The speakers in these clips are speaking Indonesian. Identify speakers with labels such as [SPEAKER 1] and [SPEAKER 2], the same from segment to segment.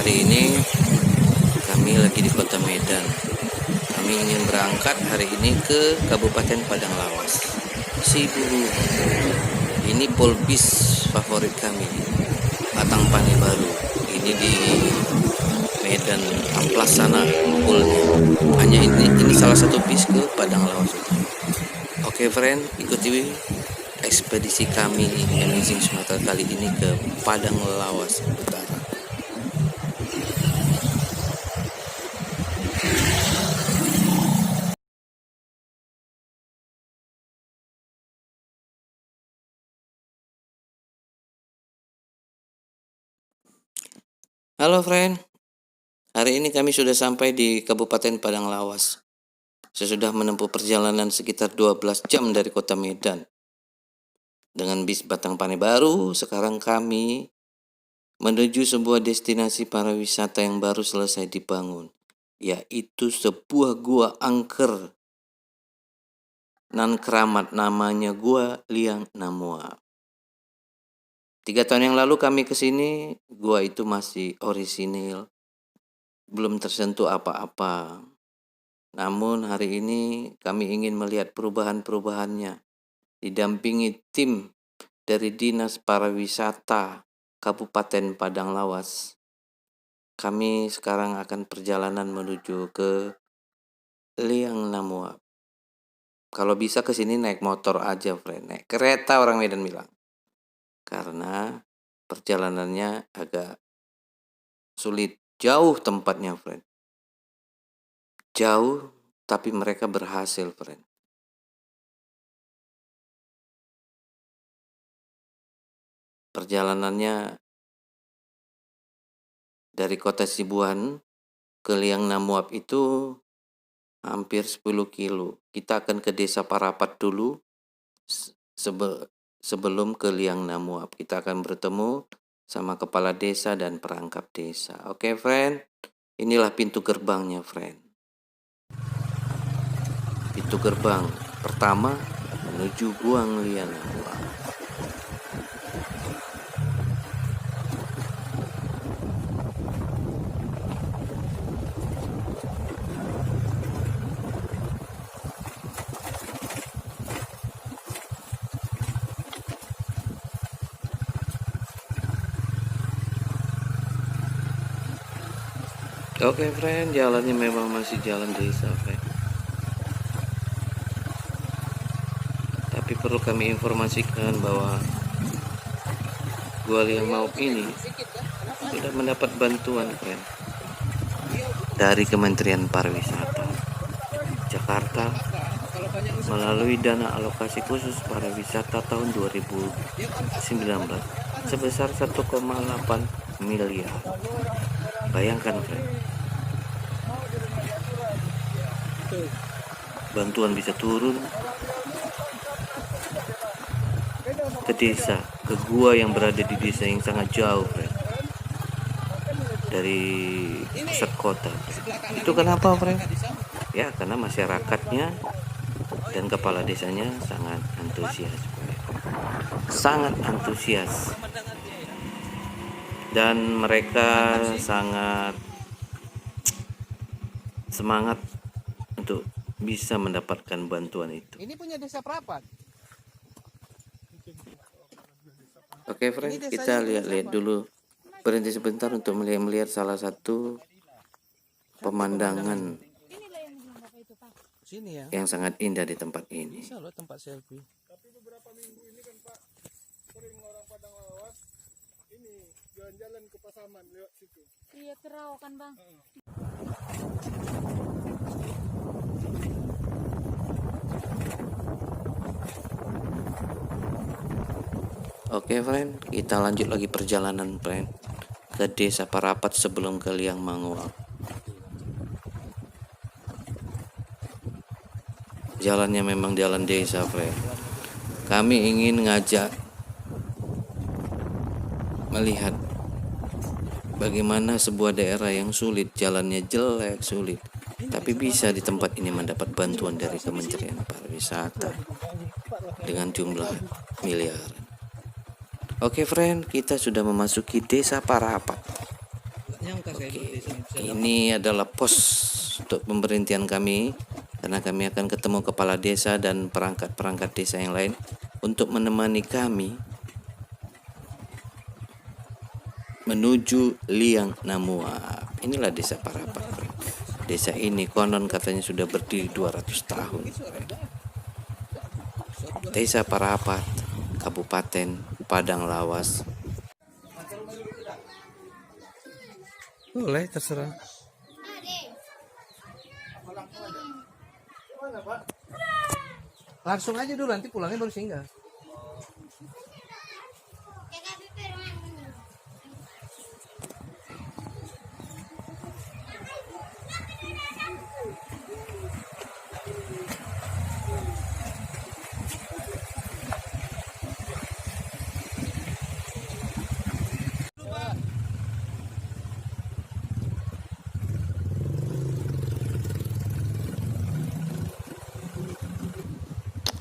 [SPEAKER 1] Hari ini kami lagi di Kota Medan. Kami ingin berangkat hari ini ke Kabupaten Padang Lawas, Siburu. Ini polbis favorit kami, Batang Pane Baru. Ini di Medan Amplas sana pulnya. Hanya ini salah satu bis ke Padang Lawas. Oke friend, ikuti ekspedisi kami Amazing Sumatera kali ini ke Padang Lawas Utara. Halo friend, hari ini kami sudah sampai di Kabupaten Padang Lawas. Sesudah menempuh perjalanan sekitar 12 jam dari kota Medan. Dengan bis Batang Pane Baru, sekarang kami menuju sebuah destinasi pariwisata yang baru selesai dibangun, yaitu sebuah gua angker nan keramat, namanya Gua Liang Namua. 3 tahun yang lalu kami ke sini, gua itu masih orisinil, belum tersentuh apa-apa. Namun hari ini kami ingin melihat perubahan-perubahannya, didampingi tim dari Dinas Pariwisata Kabupaten Padang Lawas. Kami sekarang akan perjalanan menuju ke Liang Namua. Kalau bisa ke sini naik motor aja, friend. Naik kereta orang Medan bilang. Karena perjalanannya agak sulit, jauh tempatnya, friend. Jauh, tapi mereka berhasil, friend. Perjalanannya dari kota Sibuan ke Liang Namuap itu hampir 10 kilo. Kita akan ke desa Parapat dulu sebelum ke Liang Namuap. Kita akan bertemu sama kepala desa dan perangkap desa. Oke, friend. Inilah pintu gerbangnya, friend. Pintu gerbang pertama menuju Guang Liang Namuap. Oke, friend, jalannya memang masih jalan desa, friend. Tapi perlu kami informasikan bahwa Gua Liang Namuap ini sudah mendapat bantuan, friend, dari Kementerian Pariwisata Jakarta melalui dana alokasi khusus pariwisata tahun 2019 sebesar 1,8 miliar. Bayangkan, friend, bantuan bisa turun ke desa, ke gua yang berada di desa yang sangat jauh, friend, dari pusat kota. Itu kenapa, friend? Ya, karena masyarakatnya dan kepala desanya sangat antusias, friend. Sangat antusias. Dan mereka sangat semangat untuk bisa mendapatkan bantuan itu.
[SPEAKER 2] Ini punya desa Prapat.
[SPEAKER 1] Oke, friend, kita lihat dulu. Berhenti sebentar untuk melihat salah satu pemandangan
[SPEAKER 2] Sini ya.
[SPEAKER 1] yang sangat indah di tempat ini.
[SPEAKER 2] Bisa loh tempat selfie.
[SPEAKER 3] Tapi beberapa minggu ini kan Pak, sering orang Padang Lawas ini jalan-jalan ke Pasaman lewat situ.
[SPEAKER 4] Iya, Kerau kan, Bang.
[SPEAKER 1] Oke, friend, kita lanjut lagi perjalanan, friend, ke desa Parapat sebelum ke Liang Namuap. Jalannya memang jalan desa, friend. Kami ingin ngajak melihat bagaimana sebuah daerah yang sulit, jalannya jelek, sulit, tapi bisa di tempat ini mendapat bantuan dari Kementerian Pariwisata dengan jumlah miliaran. Oke, friend, kita sudah memasuki desa Parapat. Ini adalah pos untuk pemberhentian kami, karena kami akan ketemu kepala desa dan perangkat-perangkat desa yang lain untuk menemani kami menuju Liang Namua. Inilah desa Parapat. Desa ini konon katanya sudah berdiri 200 tahun. Desa Parapat, Kabupaten Padang Lawas. Boleh, terserah. Langsung aja dulu, nanti pulangnya baru singgah.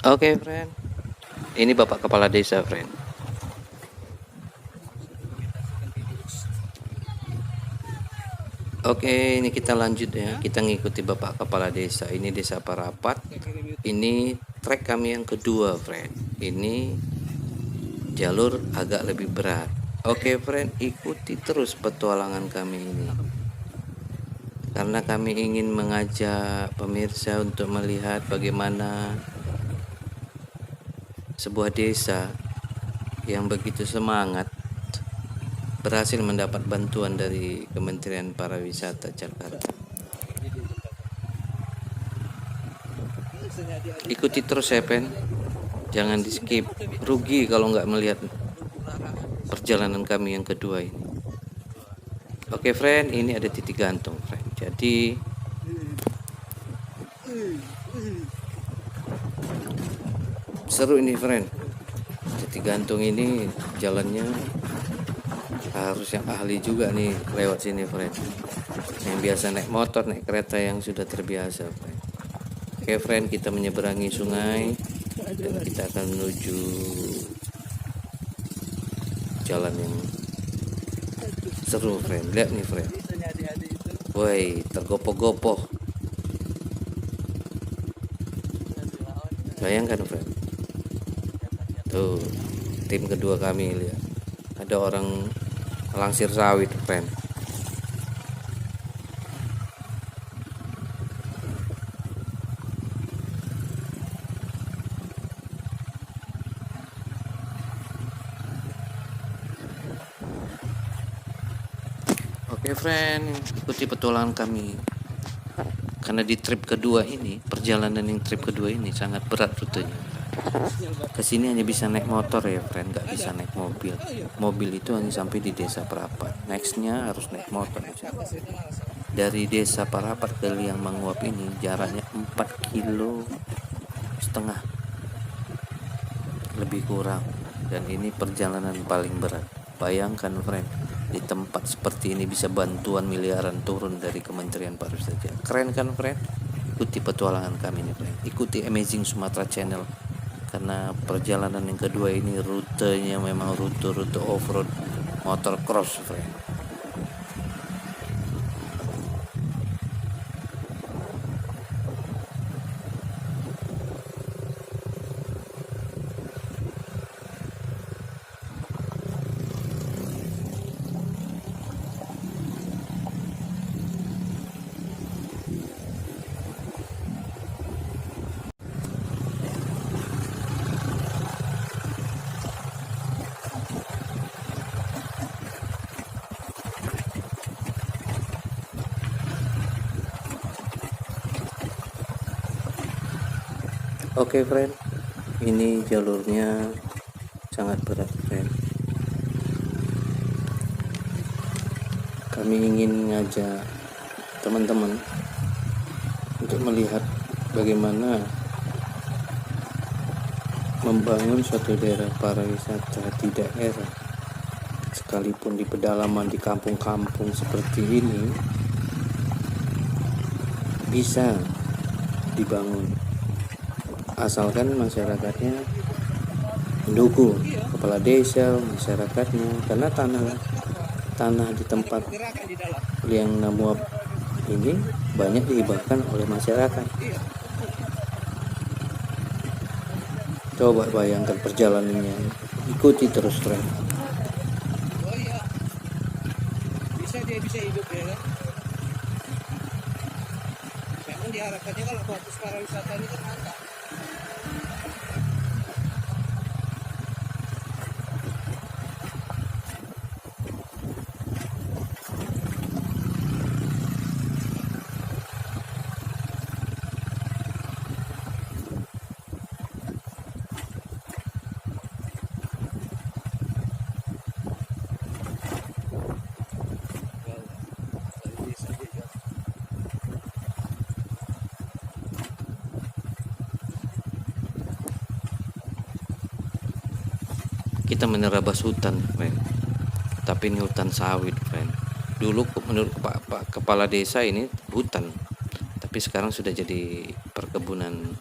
[SPEAKER 1] Oke, friend. Ini Bapak Kepala Desa, friend. Oke, ini kita lanjut ya. Kita ngikuti Bapak Kepala Desa. Ini Desa Parapat. Ini trek kami yang kedua, friend. Ini jalur agak lebih berat. Oke, friend, ikuti terus petualangan kami ini. Karena kami ingin mengajak pemirsa untuk melihat bagaimana sebuah desa yang begitu semangat berhasil mendapat bantuan dari Kementerian Pariwisata Jakarta. Ikuti terus ya, Pen. Jangan di skip. Rugi kalau nggak melihat perjalanan kami yang kedua ini. Oke, friend, ini ada titik gantung, friend. Jadi seru ini, friend. Titik gantung ini jalannya harus yang ahli juga nih lewat sini, friend. Yang biasa naik motor, naik kereta yang sudah terbiasa, friend. Oke, friend, kita menyeberangi sungai dan kita akan menuju jalan yang seru, friend. Lihat nih, friend. Woi, tergopoh-gopoh. Bayangkan, friend. Tuh, tim kedua kami, lihat. Ada orang langsir sawit, friend. Oke, friend, ikuti petualangan kami. Karena di trip kedua ini, perjalanan yang trip kedua ini sangat berat rutenya. Kesini hanya bisa naik motor ya, friend, nggak bisa naik mobil. Mobil itu hanya sampai di Desa Parapat. Nextnya harus naik motor. Dari Desa Parapat ke Liang Manguap ini jaraknya 4,5 kilo, lebih kurang. Dan ini perjalanan paling berat. Bayangkan, friend, di tempat seperti ini bisa bantuan miliaran turun dari Kementerian Pariwisata. Keren kan, friend? Ikuti petualangan kami nih, friend. Ikuti Amazing Sumatera Channel. Karena perjalanan yang kedua ini rutenya memang rute off-road motor cross, friend. Oke, friend, ini jalurnya sangat berat, friend. Kami ingin ngajak teman-teman untuk melihat bagaimana membangun suatu daerah pariwisata di daerah, sekalipun di pedalaman, di kampung-kampung seperti ini, bisa dibangun. Asalkan masyarakatnya mendukung kepala desa, masyarakatnya, karena tanah di tempat liang namuap ini banyak dihibahkan oleh masyarakat. Coba bayangkan perjalanannya, ikuti terus friend.
[SPEAKER 2] Oh iya, dia bisa hidup ya kan. Memang diharapkannya kalau bagus pariwisata ini kan mantap.
[SPEAKER 1] Kita menerabas hutan friend, tapi ini hutan sawit friend. Dulu menurut Pak Kepala Desa ini hutan, tapi sekarang sudah jadi perkebunan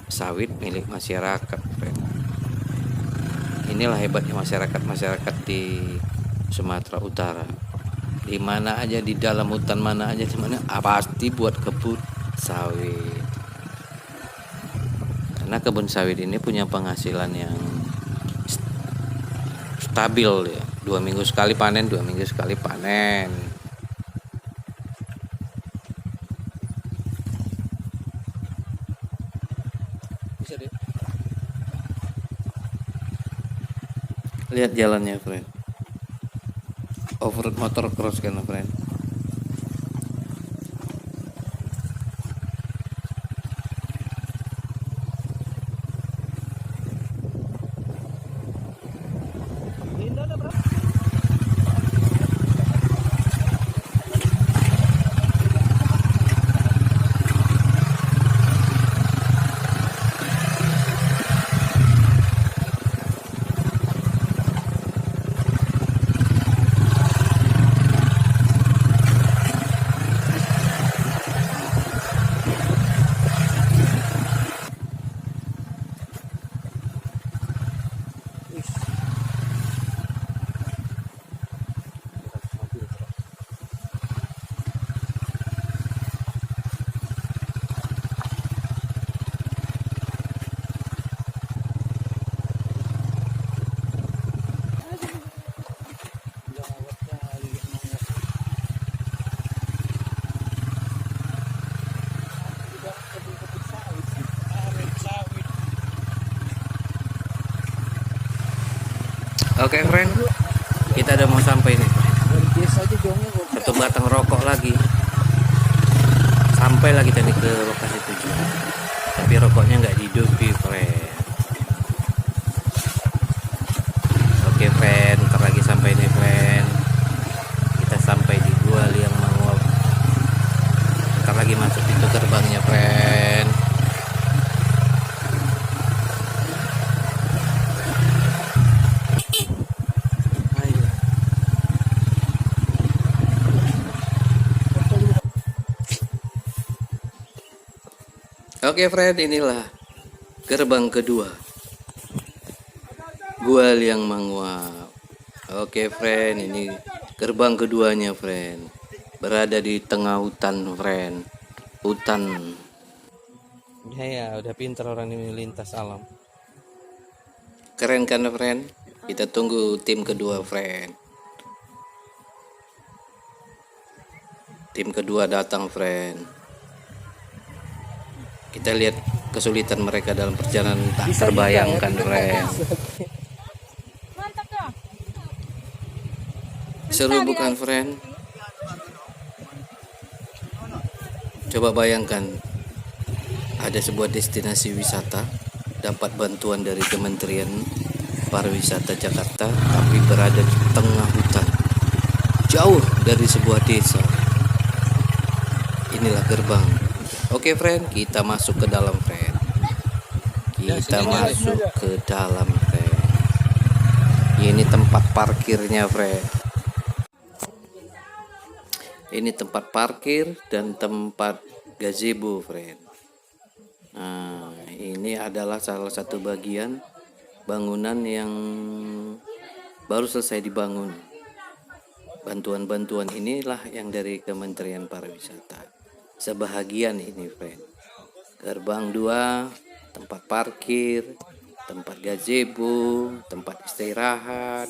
[SPEAKER 1] sawit milik masyarakat friend. Inilah hebatnya masyarakat di Sumatera Utara. Di mana aja, di dalam hutan mana aja, di mana pasti buat kebun sawit. Karena kebun sawit ini punya penghasilan yang stabil ya, 2 minggu sekali panen, 2 minggu sekali panen.
[SPEAKER 2] Bisa deh.
[SPEAKER 1] Lihat jalannya friend, off-road motor cross kan friend. Oke friend, kita udah mau sampai nih.
[SPEAKER 2] Dari desa aja jauhnya kok.
[SPEAKER 1] Satu batang rokok lagi. Sampai lagi tadi ke lokasi tujuan. Tapi rokoknya nggak dihidupi friend. Oke friend, ntar lagi sampai nih friend. Kita sampai di Gua Liang Manguap. Ntar lagi masuk pintu gerbangnya friend. Oke friend, inilah gerbang kedua Gua Liang Manguap. Oke friend, ini gerbang keduanya friend. Berada di tengah hutan friend. Hutan. Ya udah pintar orang ini lintas alam. Keren kan friend? Kita tunggu tim kedua friend. Tim kedua datang friend. Kita lihat kesulitan mereka dalam perjalanan tak terbayangkan friend. Seru bukan friend? Coba bayangkan, ada sebuah destinasi wisata dapat bantuan dari Kementerian Pariwisata Jakarta, tapi berada di tengah hutan, jauh dari sebuah desa. Inilah gerbang. Oke friend, kita masuk ke dalam friend. Kita masuk ke dalam friend. Ini tempat parkirnya friend. Ini tempat parkir dan tempat gazebo friend. Nah, ini adalah salah satu bagian bangunan yang baru selesai dibangun. Bantuan-bantuan inilah yang dari Kementerian Pariwisata. Sebahagian ini, friend. Gerbang 2, tempat parkir, tempat gazebo, tempat istirahat,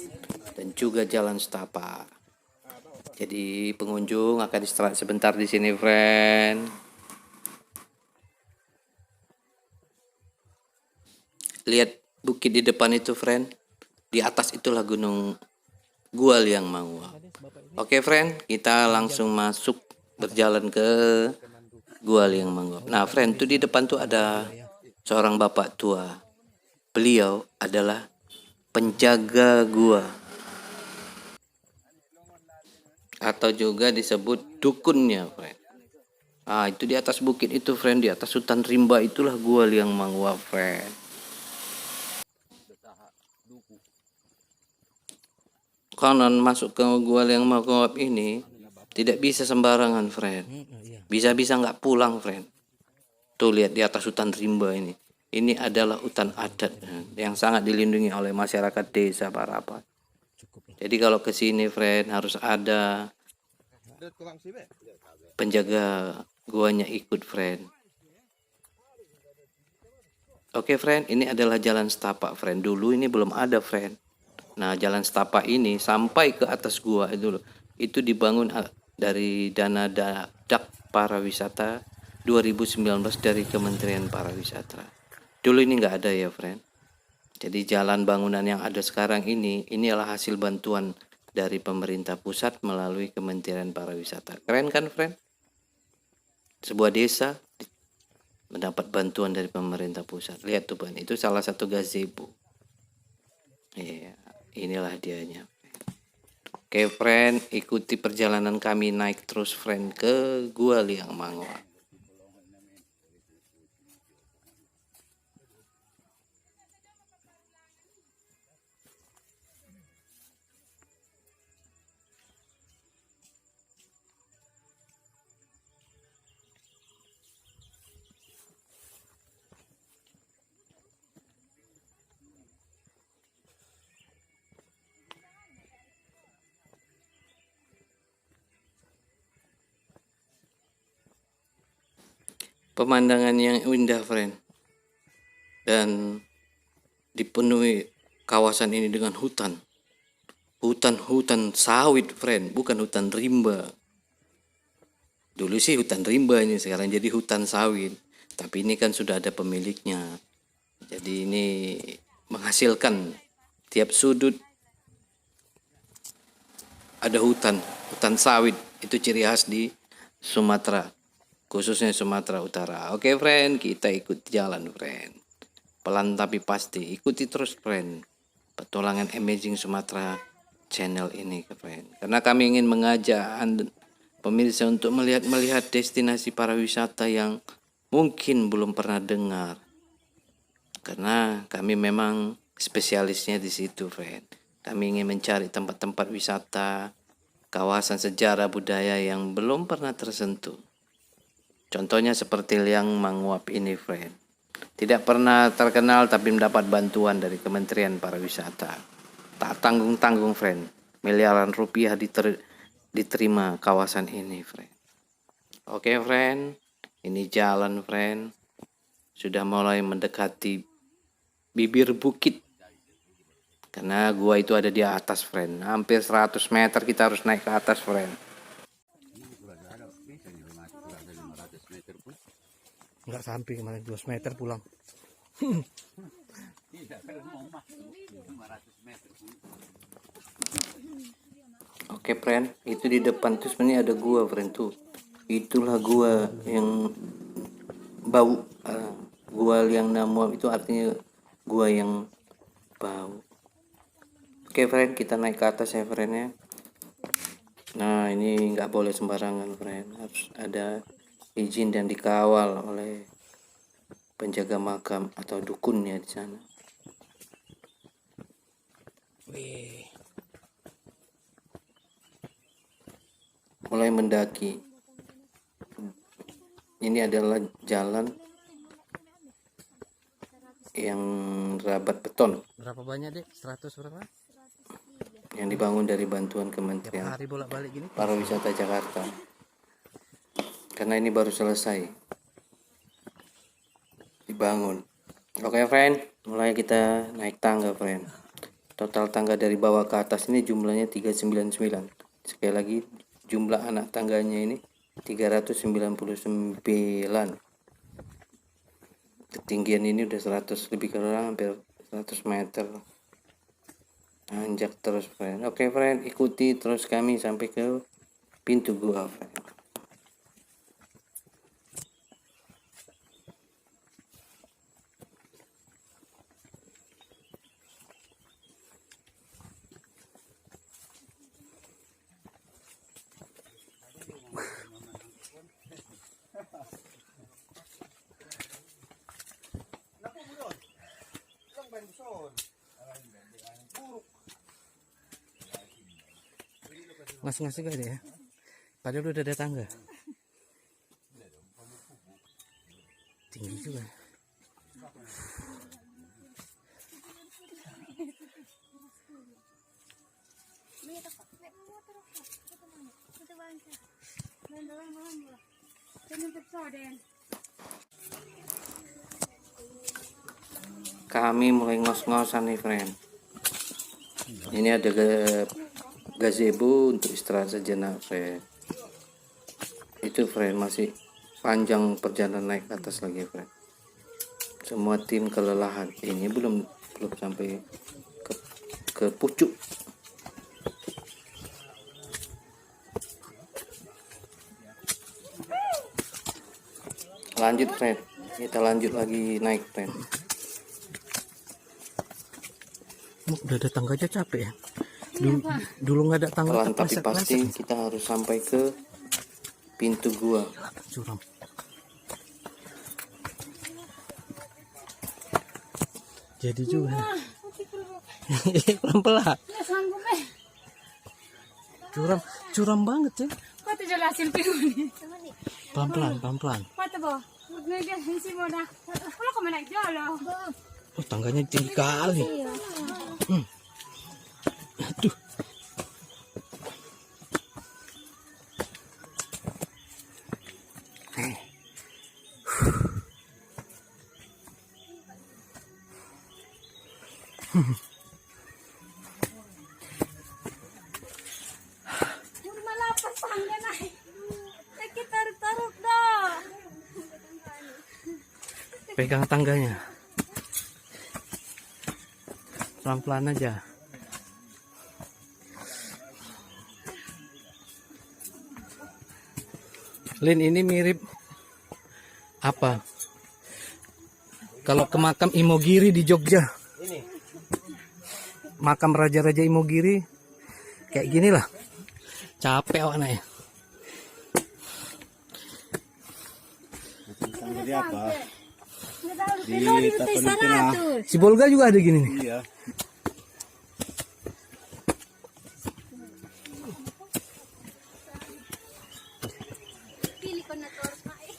[SPEAKER 1] dan juga jalan setapak. Jadi pengunjung akan istirahat sebentar di sini, friend. Lihat bukit di depan itu, friend. Di atas itulah gunung Gua Liang Mangua. Oke, friend, kita langsung masuk berjalan ke Gua Liang Mangua. Nah, friend, tuh di depan tuh ada seorang bapak tua. Beliau adalah penjaga gua atau juga disebut dukunnya, friend. Ah, itu di atas bukit itu, friend, di atas hutan rimba itulah Gua Liang Mangua, friend. Kanan masuk ke Gua Liang Mangua ini tidak bisa sembarangan, friend. Bisa-bisa nggak pulang, friend. Tuh lihat di atas hutan rimba ini. Ini adalah hutan adat yang sangat dilindungi oleh masyarakat desa Parapat. Jadi kalau ke sini, friend, harus ada penjaga guanya ikut, friend. Oke, friend, ini adalah jalan setapak, friend. Dulu ini belum ada, friend. Nah, jalan setapak ini sampai ke atas gua itu loh. Itu dibangun dari dana dak pariwisata 2019 dari Kementerian Pariwisata. Dulu ini nggak ada ya, friend. Jadi jalan bangunan yang ada sekarang ini adalah hasil bantuan dari pemerintah pusat melalui Kementerian Pariwisata. Keren kan, friend? Sebuah desa mendapat bantuan dari pemerintah pusat. Lihat tuh, friend, itu salah satu gazebo. Iya, inilah dianya. Oke, friend, ikuti perjalanan kami naik terus, friend, ke Gua Liang Mangua. Pemandangan yang indah, friend, dan dipenuhi kawasan ini dengan hutan sawit, friend, bukan hutan rimba. Dulu sih hutan rimba ini, sekarang jadi hutan sawit, tapi ini kan sudah ada pemiliknya. Jadi ini menghasilkan tiap sudut ada hutan sawit. Itu ciri khas di Sumatera, khususnya Sumatera Utara. Oke, friend, kita ikut jalan, friend. Pelan tapi pasti, ikuti terus, friend, petualangan Amazing Sumatera channel ini, friend. Karena kami ingin mengajak pemirsa untuk melihat destinasi pariwisata yang mungkin belum pernah dengar. Karena kami memang spesialisnya di situ, friend. Kami ingin mencari tempat-tempat wisata, kawasan sejarah budaya yang belum pernah tersentuh. Contohnya seperti Liang Manguap ini, friend. Tidak pernah terkenal tapi mendapat bantuan dari Kementerian Pariwisata. Tak tanggung-tanggung, friend. Miliaran rupiah diterima kawasan ini, friend. Oke, friend. Ini jalan, friend. Sudah mulai mendekati bibir bukit. Karena gua itu ada di atas, friend. Hampir 100 meter kita harus naik ke atas, friend.
[SPEAKER 2] Enggak sampai kemarin 200 meter pulang.
[SPEAKER 1] Oke, friend, itu di depan tuh sebenarnya ada gua, friend, tuh. Itulah gua yang bau. Gua yang namuam itu artinya gua yang bau. Oke, friend, kita naik ke atas ya, friend, ya. Nah, ini nggak boleh sembarangan, friend. Harus ada izin dan dikawal oleh penjaga makam atau dukunnya di sana.
[SPEAKER 2] Wih.
[SPEAKER 1] Mulai mendaki. Ini adalah jalan yang rabat beton.
[SPEAKER 2] Berapa banyak, Dek? 100 berapa?
[SPEAKER 1] yang dibangun dari bantuan
[SPEAKER 2] Tiap
[SPEAKER 1] Kementerian
[SPEAKER 2] hari bolak-balik gini.
[SPEAKER 1] Pariwisata Jakarta. Karena ini baru selesai dibangun. Oke friend, mulai kita naik tangga friend. Total tangga dari bawah ke atas ini jumlahnya 399. Sekali lagi jumlah anak tangganya ini 399. Ketinggian ini udah 100 lebih kurang hampir 100 meter. Nanjak terus friend. Oke friend, ikuti terus kami sampai ke pintu gua friend.
[SPEAKER 2] Ngas-ngas juga dia ya. Padahal udah ada tangga. Tinggi juga.
[SPEAKER 1] Kami mulai ngos-ngosan nih friend. Ini ada gazebo untuk istirahat sejenak friend. Itu friend, masih panjang perjalanan naik ke atas lagi friend. Semua tim kelelahan. Ini belum sampai ke pucuk. Lanjut friend, kita lanjut lagi naik friend.
[SPEAKER 2] Udah ada tangga aja capek ya. Dulu nggak ada tangga.
[SPEAKER 1] Pelan tapi pasti kita harus sampai ke pintu gua.
[SPEAKER 2] Curam. Jadi juga. Pelan-pelan. Curam banget ya.
[SPEAKER 4] Kau jelasin ini.
[SPEAKER 2] Pelan-pelan.
[SPEAKER 4] Mata boh. Nggak sih mau dah. Kalau kau naik jalan.
[SPEAKER 2] Oh, tangganya tinggi kali. Aduh.
[SPEAKER 4] Malah pas tangga naik. Kita taruh dah.
[SPEAKER 2] Pegang tangganya. Pelan-pelan aja. Lin, ini mirip apa? Kalau ke makam Imogiri di Jogja. Makam raja-raja Imogiri kayak gini lah. Capek awaknya.
[SPEAKER 3] Jadi apa?
[SPEAKER 4] Di sana tuh.
[SPEAKER 2] Si Bolga juga ada gini nih.
[SPEAKER 3] Iya.
[SPEAKER 4] Pilih kau nak terus naik.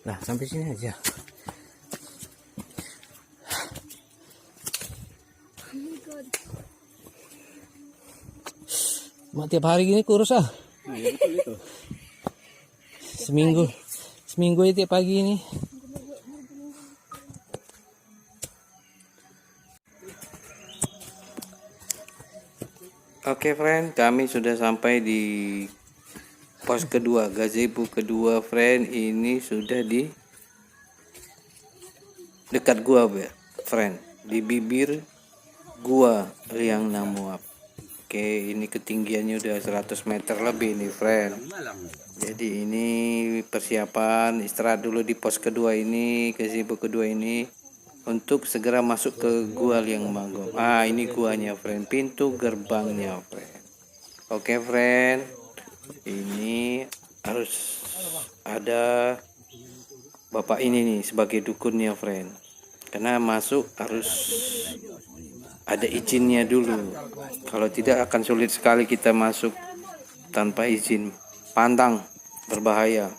[SPEAKER 2] Nah, sampai sini aja. Mak tiap hari gini kurus ah.
[SPEAKER 3] Iya betul itu.
[SPEAKER 2] Seminggu ya tiap pagi ini.
[SPEAKER 1] Oke friend, kami sudah sampai di pos kedua, gazebo kedua friend. Ini sudah di dekat gua friend, di bibir gua Liang Namuap. Oke, ini ketinggiannya udah 100 meter lebih nih friend. Jadi ini persiapan istirahat dulu di pos kedua ini, gazebo kedua ini, untuk segera masuk ke gua Liang Manggong. Ini guanya friend, pintu gerbangnya friend. Oke friend, ini harus ada bapak ini nih sebagai dukunnya friend. Karena masuk harus ada izinnya dulu. Kalau tidak akan sulit sekali kita masuk tanpa izin. Pantang, berbahaya.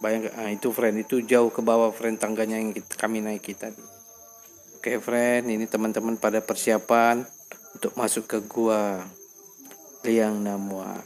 [SPEAKER 1] Bayangkan, itu friend, itu jauh ke bawah friend tangganya yang kami naik kita. Oke friend, ini teman-teman pada persiapan untuk masuk ke gua Liang Namua.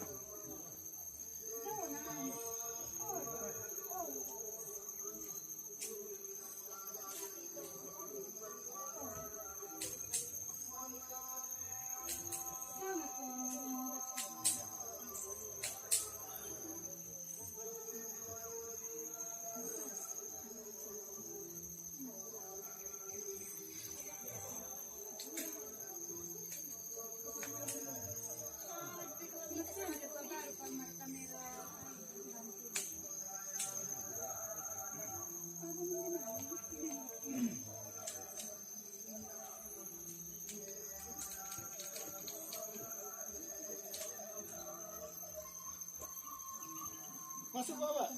[SPEAKER 3] Masuk Bapak.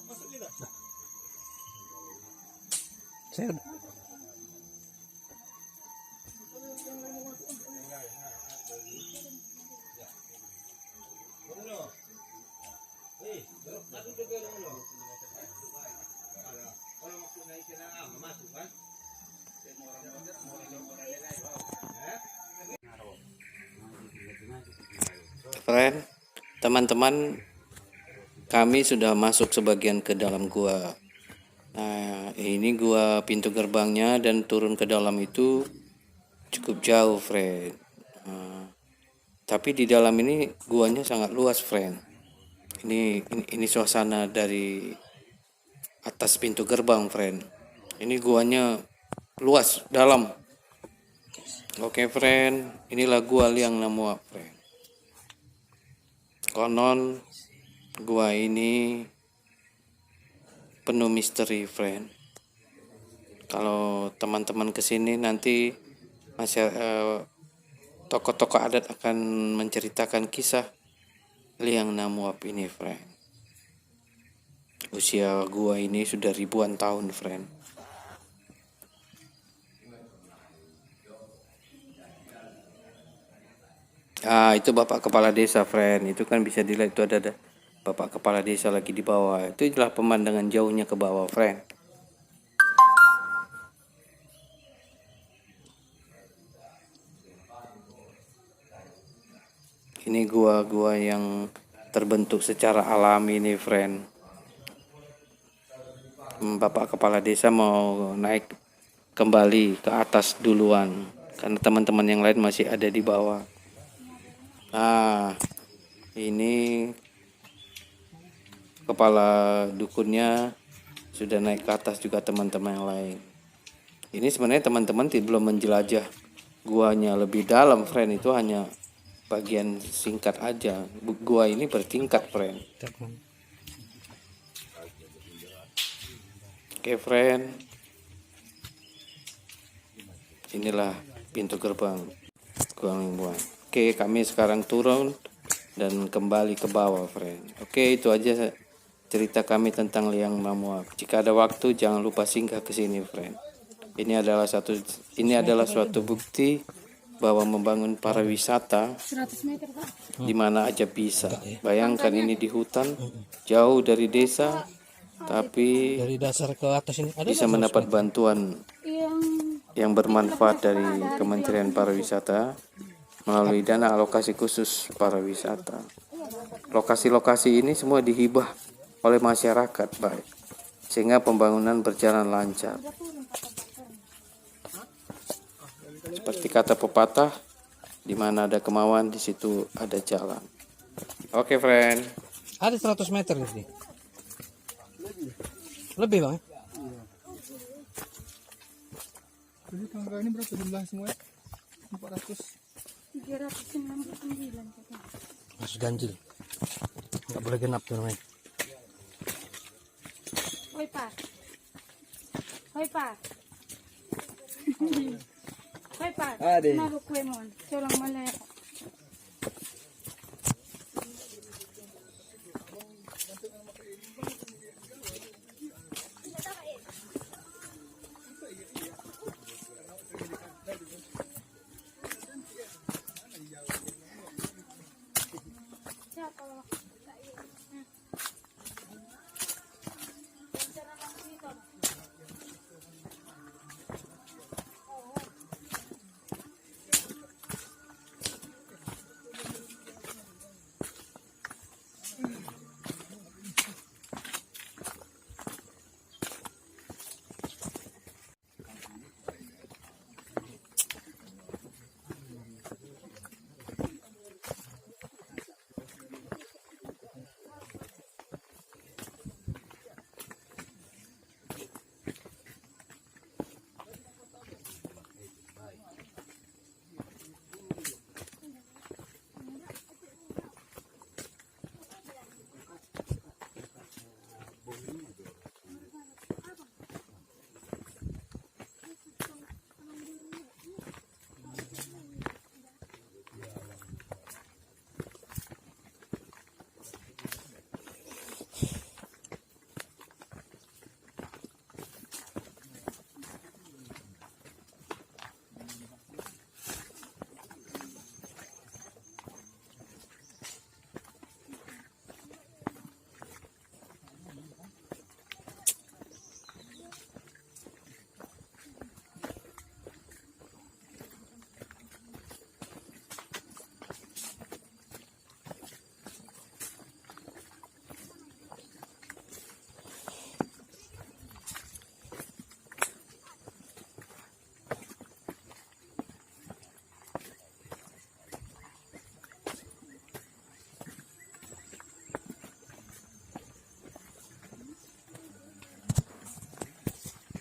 [SPEAKER 3] Masuk tidak?
[SPEAKER 2] Saya udah.
[SPEAKER 1] Friend, teman-teman, kami sudah masuk sebagian ke dalam gua. Nah, ini gua pintu gerbangnya dan turun ke dalam itu cukup jauh, friend. Nah, tapi di dalam ini guanya sangat luas, friend. Ini suasana dari atas pintu gerbang, friend. Ini guanya luas, dalam. Oke, friend. Inilah gua Liang Namua, friend. Konon gua ini penuh misteri, friend. Kalau teman-teman kesini nanti tokoh-tokoh adat akan menceritakan kisah Liang Namuap ini, friend. Usia gua ini sudah ribuan tahun, friend. Itu Bapak Kepala Desa, friend. Itu kan bisa dilihat, itu ada Bapak Kepala Desa lagi di bawah. Itu adalah pemandangan jauhnya ke bawah, friend. Ini gua-gua yang terbentuk secara alami nih, friend. Bapak Kepala Desa mau naik kembali ke atas duluan karena teman-teman yang lain masih ada di bawah. Nah, ini kepala dukunnya sudah naik ke atas juga teman-teman yang lain. Ini sebenarnya teman-teman belum menjelajah guanya lebih dalam, friend. Itu hanya bagian singkat aja. Gua ini bertingkat, friend. Oke, friend. Inilah pintu gerbang gua Mingguan. Oke, kami sekarang turun dan kembali ke bawah, friend. Oke, itu aja cerita kami tentang Liang Namua. Jika ada waktu jangan lupa singgah ke sini, friend. Ini adalah suatu bukti bahwa membangun pariwisata
[SPEAKER 4] 100 meter, Pak.
[SPEAKER 1] di mana aja bisa. Bayangkan ini di hutan, jauh dari desa, tapi
[SPEAKER 2] Dari dasar ke atas ini ada
[SPEAKER 1] bisa mendapat bantuan yang bermanfaat dari Kementerian Pariwisata melalui dana alokasi khusus pariwisata. Lokasi-lokasi ini semua dihibah oleh masyarakat, baik, sehingga pembangunan berjalan lancar. Seperti kata pepatah, di mana ada kemauan, di situ ada jalan. Oke, friend.
[SPEAKER 2] ada 100 meter di sini. Lebih, Bang.
[SPEAKER 3] Jadi tangga ini berapa jumlah semua? 400.
[SPEAKER 4] 399, Pak.
[SPEAKER 2] Masih ganjil. Enggak boleh genap tuh namanya.
[SPEAKER 4] Hoi, Pak. Hoi, Pak. Hoi, Pak.
[SPEAKER 2] Ade.
[SPEAKER 4] Naruh kue mon. Colang malay.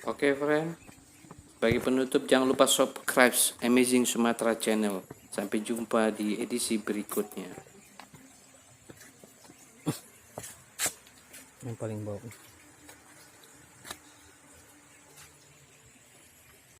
[SPEAKER 1] Oke, friend. Bagi penutup, jangan lupa subscribe Amazing Sumatera Channel. Sampai jumpa di edisi berikutnya.
[SPEAKER 2] Yang paling bawah.